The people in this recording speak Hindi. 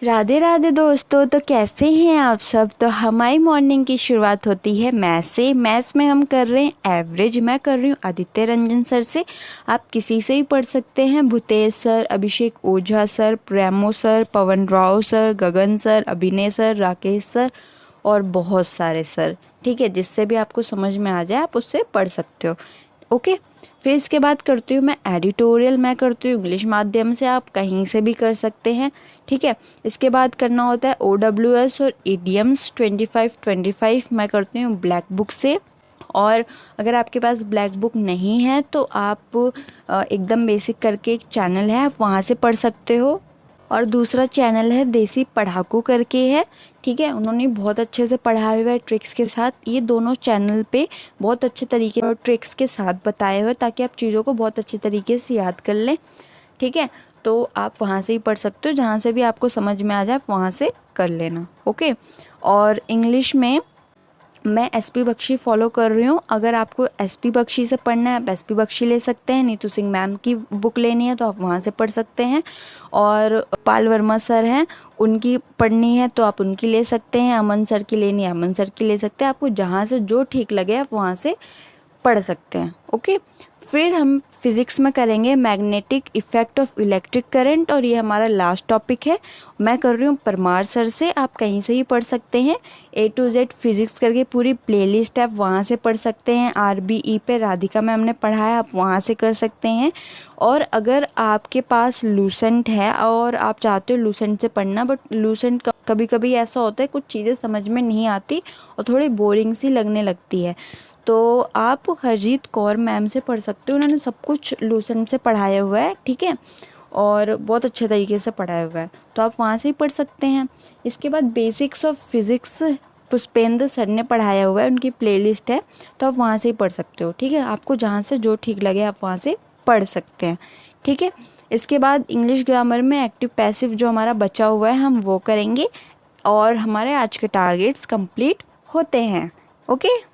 राधे राधे दोस्तों, तो कैसे हैं आप सब। तो हमारी मॉर्निंग की शुरुआत होती है मैथ्स से। मैथ्स में हम कर रहे हैं एवरेज। मैं कर रही हूँ आदित्य रंजन सर से। आप किसी से ही पढ़ सकते हैं, भूतेश सर, अभिषेक ओझा सर, प्रेमो सर, पवन राव सर, गगन सर, अभिनय सर, राकेश सर और बहुत सारे सर। ठीक है, जिससे भी आपको समझ में आ जाए आप उससे पढ़ सकते हो। ओके, फिर इसके बाद करती हूँ मैं एडिटोरियल। मैं करती हूँ इंग्लिश माध्यम से, आप कहीं से भी कर सकते हैं। ठीक है, इसके बाद करना होता है OWS और इडियम्स 25-25। मैं करती हूँ ब्लैक बुक से। और अगर आपके पास ब्लैक बुक नहीं है तो आप एकदम बेसिक करके एक चैनल है, आप वहाँ से पढ़ सकते हो। और दूसरा चैनल है देसी पढ़ाकू करके है। ठीक है, उन्होंने बहुत अच्छे से पढ़ाए हुए ट्रिक्स के साथ। ये दोनों चैनल पे बहुत अच्छे तरीके और ट्रिक्स के साथ बताए हुए, ताकि आप चीज़ों को बहुत अच्छे तरीके से याद कर लें। ठीक है, तो आप वहाँ से ही पढ़ सकते हो, जहाँ से भी आपको समझ में आ जाए आप वहाँ से कर लेना। ओके, और इंग्लिश में मैं SP बख्शी फॉलो कर रही हूँ। अगर आपको SP बख्शी से पढ़ना है आप SP बख्शी ले सकते हैं, नीतू सिंह मैम की बुक लेनी है तो आप वहाँ से पढ़ सकते हैं। और पाल वर्मा सर हैं, उनकी पढ़नी है तो आप उनकी ले सकते हैं। अमन सर की लेनी है अमन सर की ले सकते हैं। आपको जहाँ से जो ठीक लगे आप वहाँ से पढ़ सकते हैं। ओके, फिर हम फिज़िक्स में करेंगे magnetic effect of electric current, और ये हमारा लास्ट टॉपिक है। मैं कर रही हूँ परमार सर से, आप कहीं से ही पढ़ सकते हैं। A to Z फिज़िक्स करके पूरी प्लेलिस्ट है, आप वहाँ से पढ़ सकते हैं। RBE पे राधिका मैम ने पढ़ाया, आप वहाँ से कर सकते हैं। और अगर आपके पास लूसेंट है और आप चाहते हो लूसेंट से पढ़ना, बट लूसेंट कभी कभी ऐसा होता है कुछ चीज़ें समझ में नहीं आती और थोड़ी बोरिंग सी लगने लगती है, तो आप हरजीत कौर मैम से पढ़ सकते हो। उन्होंने सब कुछ लूसेंट से पढ़ाया हुआ है। ठीक है, और बहुत अच्छे तरीके से पढ़ाया हुआ है, तो आप वहाँ से ही पढ़ सकते हैं। इसके बाद basics of physics Pushpendra sir ने पढ़ाया हुआ है, उनकी प्लेलिस्ट है, तो आप वहाँ से ही पढ़ सकते हो। ठीक है, आपको जहाँ से जो ठीक लगे आप वहाँ से पढ़ सकते हैं। ठीक है, इसके बाद इंग्लिश ग्रामर में एक्टिव पैसिव जो हमारा बचा हुआ है हम वो करेंगे, और हमारे आज के टारगेट्स कंप्लीट होते हैं। ओके।